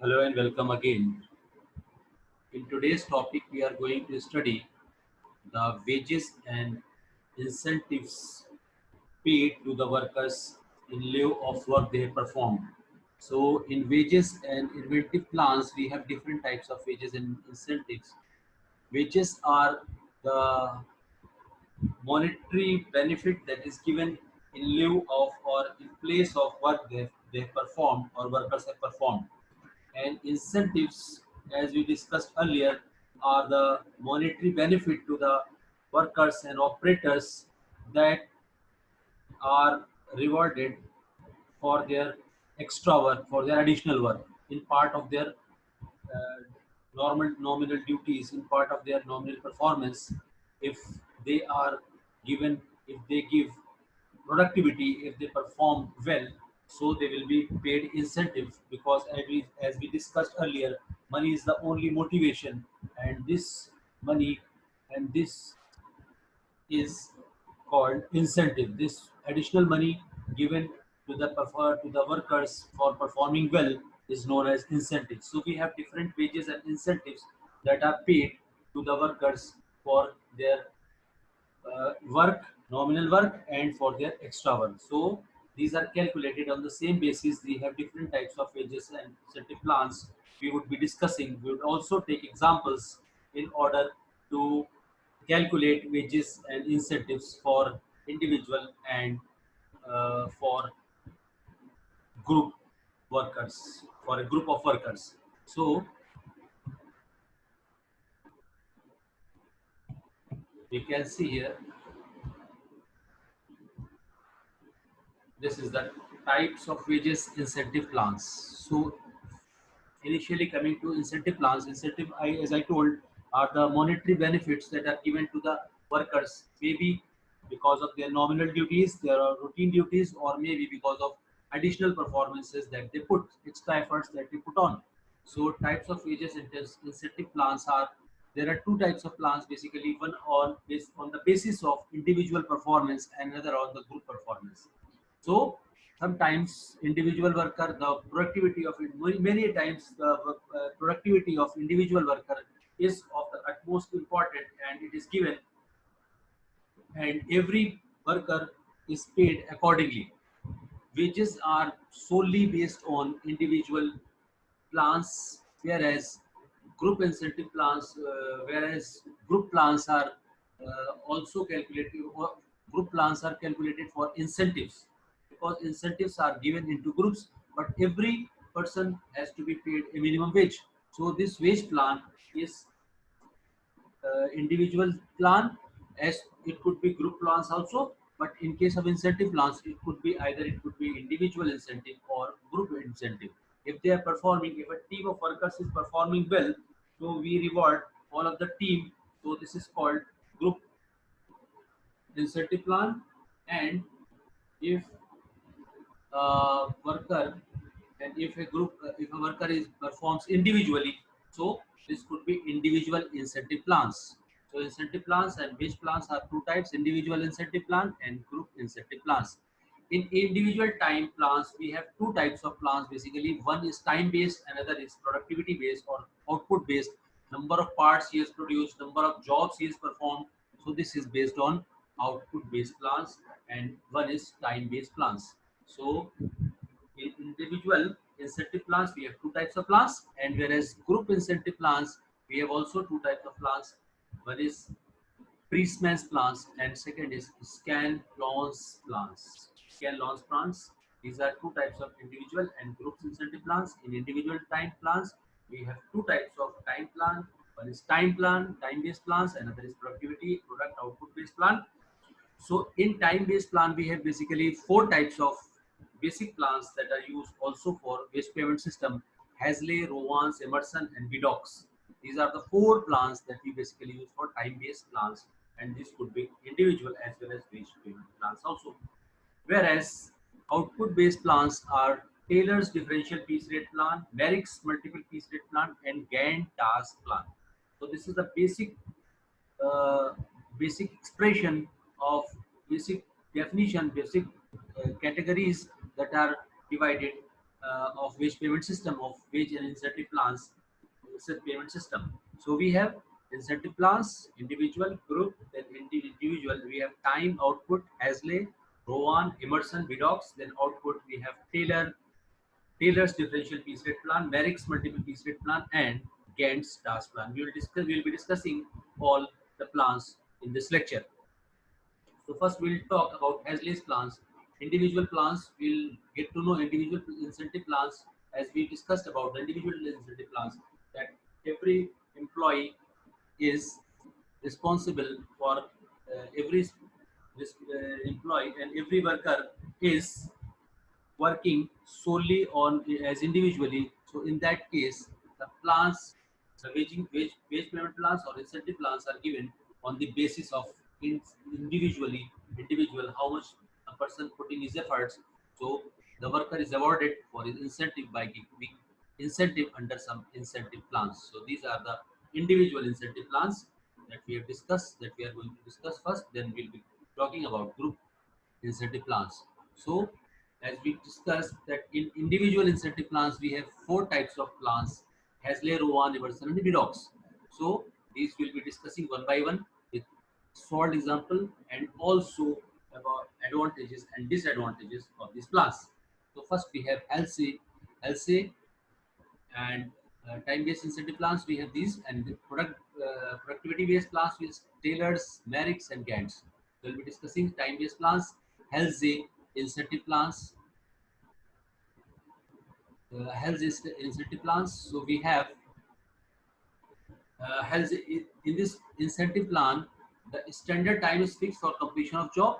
Hello and welcome again. In today's topic, we are going to study the wages and incentives paid to the workers in lieu of work they have performed. So, in wages and incentive plans, we have different types of wages and incentives. Wages are the monetary benefit that is given in lieu of or in place of work they have performed or workers have performed. And incentives, as we discussed earlier, are the monetary benefit to the workers and operators that are rewarded for their extra work, for their additional work, in part of their normal nominal duties, in part of their nominal performance. If they are given, if they give productivity, if they perform well, so they will be paid incentive, because as we discussed earlier, money is the only motivation, and this money and this is called incentive. This additional money given to the workers for performing well is known as incentive. So we have different wages and incentives that are paid to the workers for their work, nominal work, and for their extra work. So these are calculated on the same basis. We have different types of wages and incentive plans we would be discussing. We would also take examples in order to calculate wages and incentives for individual and for group workers, for a group of workers. So we can see here, this is the types of wages incentive plans. So initially, coming to incentive plans, as I told, are the monetary benefits that are given to the workers, maybe because of their nominal duties, their routine duties, or maybe because of additional performances that they put, extra efforts that they put on. So types of wages and incentive plans are, there are two types of plans basically, one on the basis of individual performance and another on the group performance. So sometimes individual worker, the productivity of it, many times the productivity of individual worker is of the utmost important, and it is given, and every worker is paid accordingly. Wages are solely based on individual plans, whereas whereas group plans are also calculated, or group plans are calculated for incentives, because incentives are given into groups, but every person has to be paid a minimum wage. So this wage plan is individual plan, as it could be group plans also, but in case of incentive plans, it could be either, it could be individual incentive or group incentive. If they are performing, if a team of workers is performing well, so we reward all of the team. So this is called group incentive plan. And if worker, and if a worker is performs individually, so this could be individual incentive plans. So incentive plans and wage plans are two types: individual incentive plan and group incentive plans. In individual time plans, we have two types of plans basically. One is time based, another is productivity based or output based. Number of parts he has produced, number of jobs he has performed. So this is based on output based plans, and one is time based plans. So in individual incentive plans, we have two types of plans, and whereas group incentive plans, we have also two types of plans. One is pre-SMANS plans, and second is scan launch plans. Scan launch plans. These are two types of individual and group incentive plans. In individual time plans, we have two types of time plan. One is time plan, time-based plans, another is productivity, product output-based plan. So in time-based plan, we have basically four types of basic plans that are used also for waste payment system: Hasley, Rowans, Emerson, and Vidox. These are the four plans that we basically use for time-based plans, and this could be individual as well as waste payment plans also. Whereas output-based plans are Taylor's differential piece rate plan, Merrick's multiple piece rate plan, and Gantt task plan. So this is the uh, basic expression of basic definition, basic categories that are divided of wage payment system, of wage and incentive plans, payment system. So we have incentive plans, individual, group, then individual. We have time, output, Hasley, Rowan, Emerson, Vidocq. Then output we have Taylor's differential piece rate plan, Merrick's multiple piece rate plan, and Gantt's task plan. We will be discussing all the plans in this lecture. So first we'll talk about Hasley's plans. Individual plans, we'll get to know individual incentive plans as we discussed about the individual incentive plans, that every employee is responsible for every employee, and every worker is working solely on as individually. So in that case, the plans, the wage payment plans or incentive plans are given on the basis of individual how much a person putting his efforts. So the worker is awarded for his incentive by giving incentive under some incentive plans. So these are the individual incentive plans that we have discussed, that we are going to discuss first. Then we'll be talking about group incentive plans. So as we discussed that in individual incentive plans, we have four types of plans: Hasley, Rowan, Emerson, and Vidocq. So these we'll be discussing one by one with solved example and also about advantages and disadvantages of these plans. So first we have LC and time-based incentive plans. We have these, and the productivity-based plans with Taylor's, Merrick's, and Gantt's. We'll be discussing time-based plans, Halsey incentive plans, incentive plans. So we have in this incentive plan, the standard time is fixed for completion of job.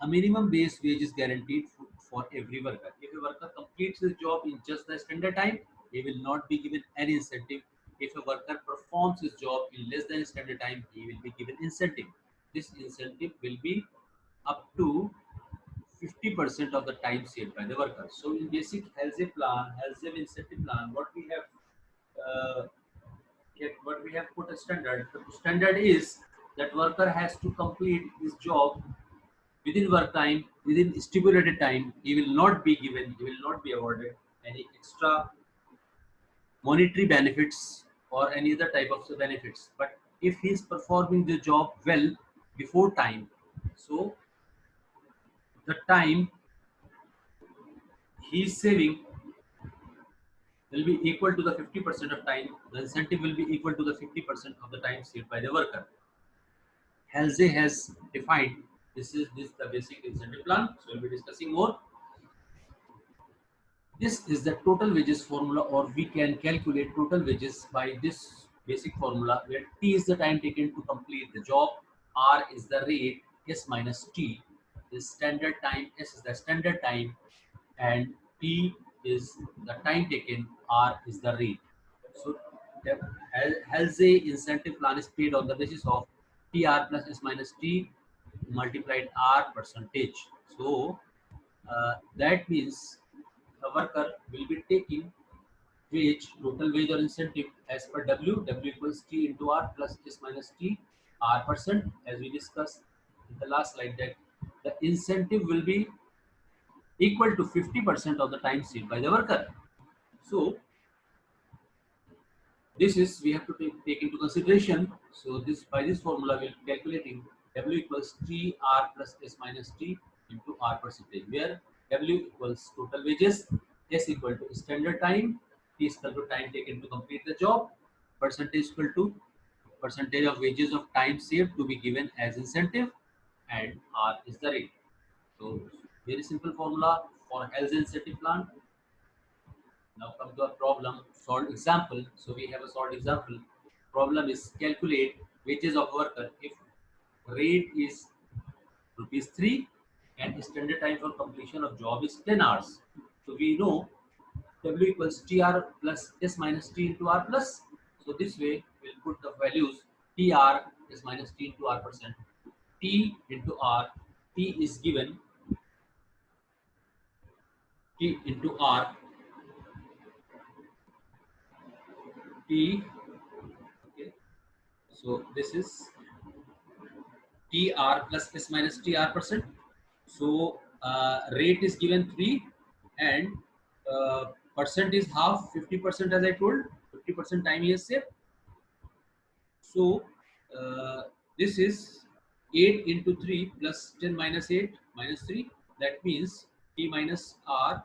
A minimum base wage is guaranteed for every worker. If a worker completes his job in just the standard time, he will not be given any incentive. If a worker performs his job in less than standard time, he will be given incentive. This incentive will be up to 50% of the time saved by the worker. So in basic health incentive plan, uh, what we have put a standard. The standard is that worker has to complete his job within work time, within stipulated time. He will not be given, he will not be awarded any extra monetary benefits or any other type of benefits. But if he is performing the job well before time, so the time he is saving will be equal to the 50% of time. The incentive will be equal to the 50% of the time saved by the worker. Halsey has defined this the basic incentive plan. So we'll be discussing more. This is the total wages formula, or we can calculate total wages by this basic formula, where T is the time taken to complete the job, R is the rate, S minus T is standard time, S is the standard time, and T is the time taken, R is the rate. So the Halsey incentive plan is paid on the basis of TR plus S minus T multiplied R percentage. So that means a worker will be taking wage, total wage or incentive as per W equals T into R plus S minus T, R percent, as we discussed in the last slide, that the incentive will be equal to 50% of the time saved by the worker. So this is we have to take into consideration. So this by this formula we are calculating W equals T R plus S minus T into R percentage, where W equals total wages, S equal to standard time, T is equal to time taken to complete the job, percentage equal to percentage of wages of time saved to be given as incentive, and R is the rate. So very simple formula for health incentive plan. Now come to a problem solved example. So we have a solved example. Problem is calculate wages of worker if rate is rupees 3 and standard time for completion of job is 10 hours. So we know W equals TR plus S minus T into R plus. So this way we'll put the values TR S minus T into R percent. T into R. T is given T into R. T. Okay. So this is TR plus S minus TR percent. So rate is given 3 and percent is half, 50% as I told, 50% time he has saved. So this is 8 into 3 plus 10 minus 8 minus 3. That means T minus R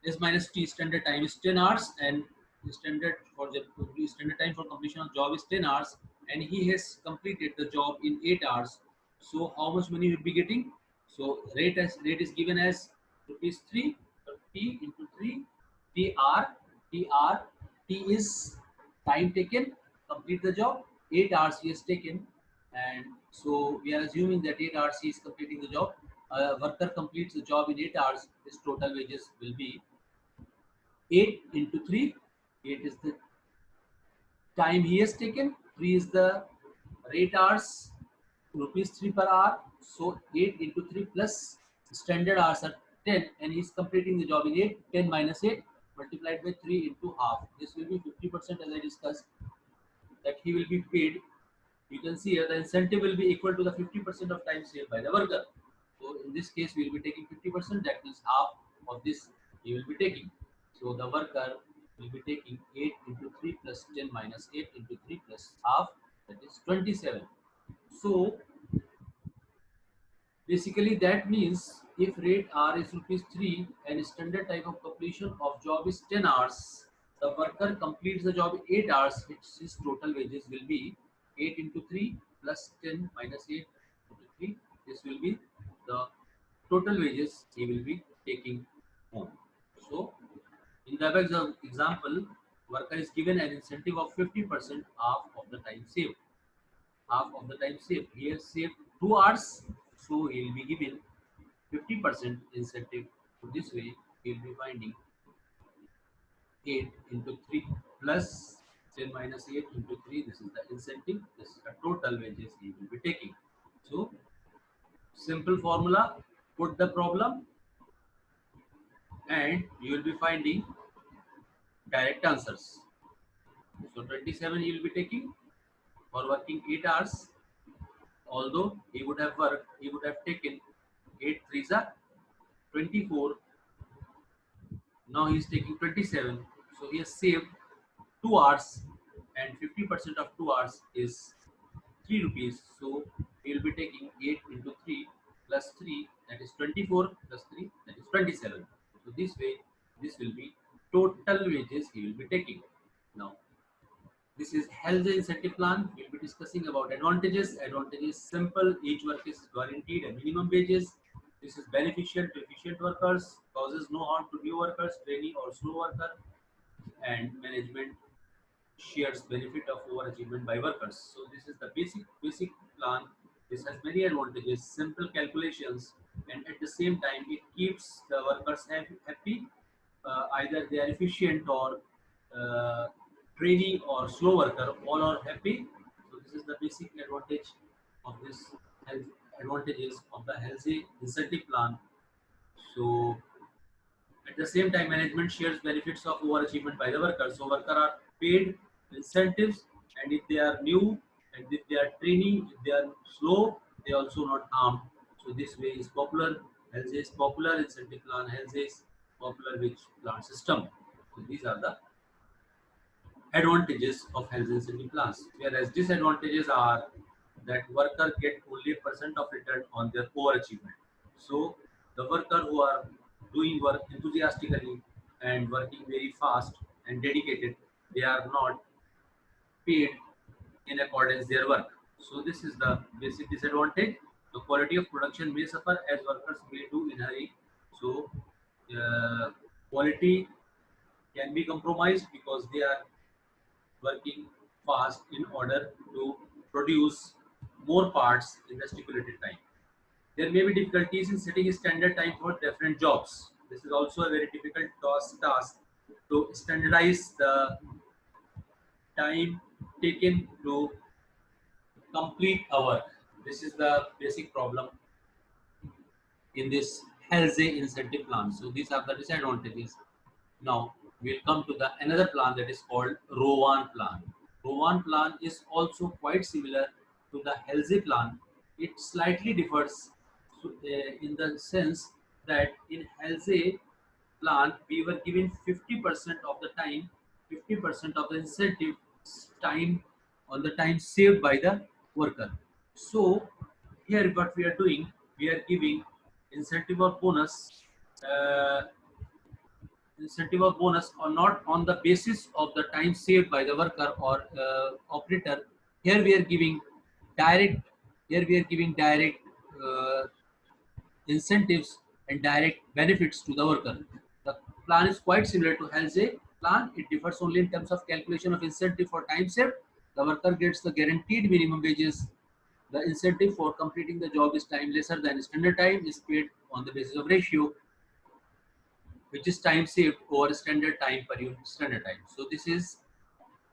S minus T standard time is 10 hours, and standard time for completion of job is 10 hours, and he has completed the job in 8 hours. So how much money he will be getting? So rate is given as rupees 3. So T into 3 TR TR T is time taken, complete the job. 8 hours he has taken, and so we are assuming that 8 hours he is completing the job. Worker completes the job in 8 hours. His total wages will be 8 into 3. 8 is the time he has taken. 3 is the rate hours, rupees 3 per hour. So 8 into 3 plus standard hours are 10, and he is completing the job in 8. 10 minus 8 multiplied by 3 into half. This will be 50% as I discussed, that he will be paid. You can see here the incentive will be equal to the 50% of time saved by the worker. So in this case, we will be taking 50%. That means half of this he will be taking. So the worker will be taking 8 into 3 plus 10 minus 8 into 3 plus half. That is 27. So basically that means if rate R is rupees 3 and standard time of completion of job is 10 hours, the worker completes the job in 8 hours, his total wages will be 8 into 3 plus 10 minus 8 into 3. This will be the total wages he will be taking home. So in the above example, worker is given an incentive of 50% half of the time saved. Half of the time saved. He has saved 2 hours, so he will be given 50% incentive. So this way he will be finding 8 into 3 plus 10 minus 8 into 3. This is the incentive. This is the total wages he will be taking. So simple formula, put the problem, and you will be finding direct answers. So 27 he will be taking for working 8 hours. Although he would have worked, he would have taken 8 threes are 24. Now he is taking 27. So he has saved 2 hours, and 50% of 2 hours is 3 rupees. So he will be taking 8 into 3 plus 3, that is 24, plus 3, that is 27. So this way, this will be total wages he will be taking. Now, this is health incentive plan. We'll be discussing about advantages. Advantages simple. Each work is guaranteed a minimum wages. This is beneficial to efficient workers, causes no harm to new workers, trainee or slow worker, and management shares benefit of overachievement by workers. So this is the basic plan. This has many advantages, simple calculations, and at the same time it keeps the workers happy. Either they are efficient or uh, trainee or slow worker, all are happy. So this is the basic advantage of this health advantages of the healthy incentive plan. So at the same time, management shares benefits of overachievement by the workers. So workers are paid incentives, and if they are new, and if they are training, if they are slow, they are also not harmed. So this way is popular. Health is popular incentive plan. Health is popular with plan system. So these are the advantages of health incentive plans. Whereas disadvantages are that worker get only a percent of return on their overachievement. So the worker who are doing work enthusiastically and working very fast and dedicated, they are not paid in accordance their work. So this is the basic disadvantage. The quality of production may suffer as workers may do in a hurry. So quality can be compromised because they are working fast in order to produce more parts in the stipulated time. There may be difficulties in setting a standard time for different jobs. This is also a very difficult task to standardize the time taken to complete a work. This is the basic problem in this healthy incentive plan. So these are the disadvantages. Now we'll come to the another plan that is called Rowan plan. Rowan plan is also quite similar to the healthy plan. It slightly differs in the sense that in healthy plan, we were given 50% of the time, 50% of the incentive time on the time saved by the worker. So here what we are doing, we are giving incentive or bonus, uh, incentive or bonus or not on the basis of the time saved by the worker or operator. Here we are giving direct, here we are giving direct incentives and direct benefits to the worker. The plan is quite similar to Halsey plan. It differs only in terms of calculation of incentive for time saved. The worker gets the guaranteed minimum wages. The incentive for completing the job is time lesser than standard time is paid on the basis of ratio, which is time saved over standard time per unit standard time. So this is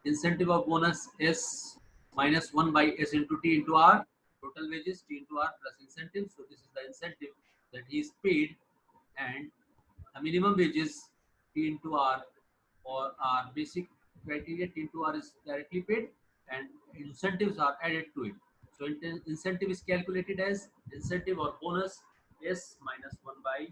incentive of bonus S minus 1 by S into T into R, total wages T into R plus incentive. So this is the incentive that he is paid, and the minimum wages T into R or R basic criteria T into R is directly paid, and incentives are added to it. So incentive is calculated as incentive or bonus S minus 1 by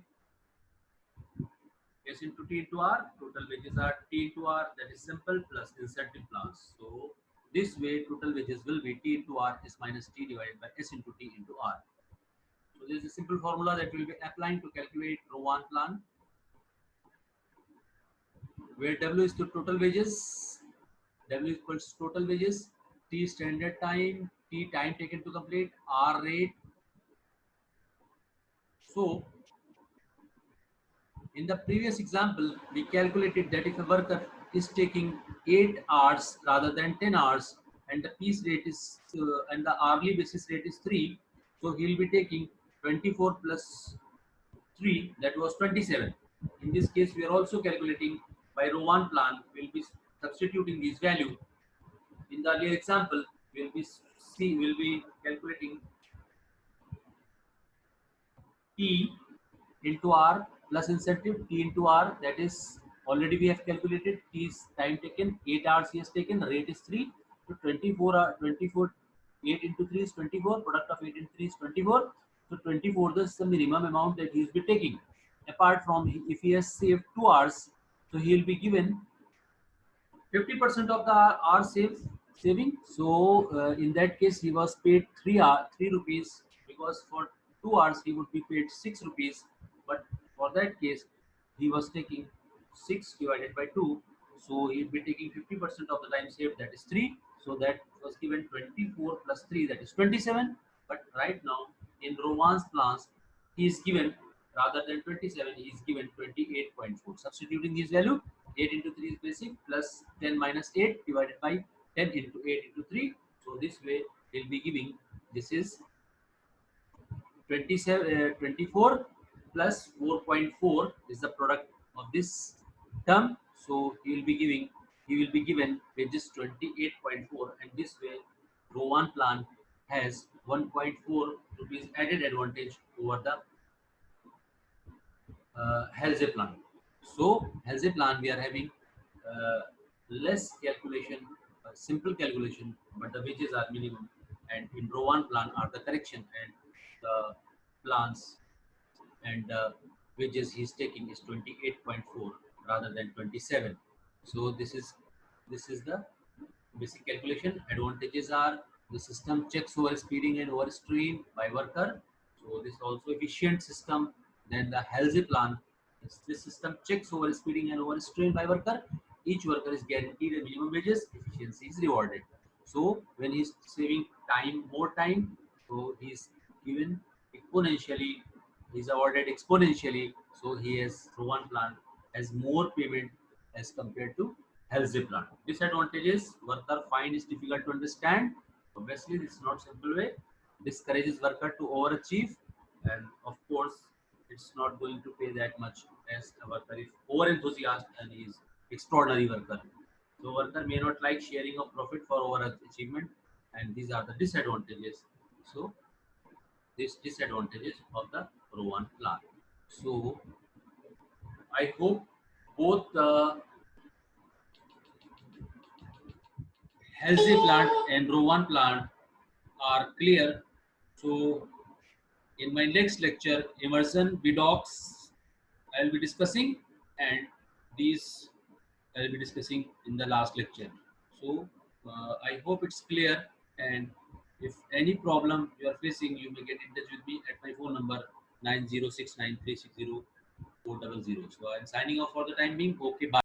S into T into R, total wages are T into R, that is simple, plus incentive plans. So this way total wages will be T into R is minus T divided by S into T into R. So this is a simple formula that will be applying to calculate rho 1 plan, where W is the total wages, W equals total wages, T standard time, T time taken to complete, R rate. So in the previous example, we calculated that if a worker is taking 8 hours rather than 10 hours, and the piece rate is and the hourly basis rate is 3, so he will be taking 24 plus 3, that was 27. In this case, we are also calculating by rho 1 plan. We will be substituting this value. In the earlier example, we will be calculating T into R plus incentive T into R, that is already we have calculated. T is time taken, 8 hours he has taken, rate is 3, so 24 8 into 3 is 24, product of 8 into 3 is 24, so 24 is the minimum amount that he will be taking. Apart from, if he has saved 2 hours, so he will be given 50% of the hour saving. So in that case, he was paid 3 rupees, because for 2 hours he would be paid 6 rupees. But for that case, he was taking 6 divided by 2. So he will be taking 50% of the time saved, that is 3. So that was given 24 plus 3, that is 27. But right now in Roman's plans, he is given, rather than 27, he is given 28.4. Substituting his value, 8 into 3 is basic, plus 10 minus 8 divided by 10 into 8 into 3. So this way we'll be giving, this is 24 plus 4.4 is the product of this term. So he will be given wages 28.4, and this way row 1 plan has 1.4 rupees added advantage over the Halsey plan. So Halsey plan, we are having uh, less calculation, simple calculation, but the wages are minimum, and in row 1 plan are the correction, and the plans and wages he is taking is 28.4 rather than 27. So this is the basic calculation. Advantages are the system checks over speeding and overstream by worker. So this is also efficient system. Then the Halsey plan, this system checks over speeding and overstream by worker. Each worker is guaranteed a minimum wages. Efficiency is rewarded. So when he's saving time, more time, so he's given exponentially, he's awarded exponentially. So he has, through one plan, has more payment as compared to Halsey plan. Disadvantages: worker find is difficult to understand. Obviously, this is not simple way. Discourages worker to overachieve, and of course, it's not going to pay that much as a worker is over enthusiastic and is extraordinary worker. So worker may not like sharing of profit for overachievement, and these are the disadvantages. So these disadvantages of the Rowan plan. So I hope both the Halsey plant and Rowan plant are clear. So in my next lecture, immersion, BDOCs, I will be discussing, and these I will be discussing in the last lecture. So I hope it's clear, and if any problem you are facing, you may get in touch with me at my phone number 9069360400. So I'm signing off for the time being. Okay, bye.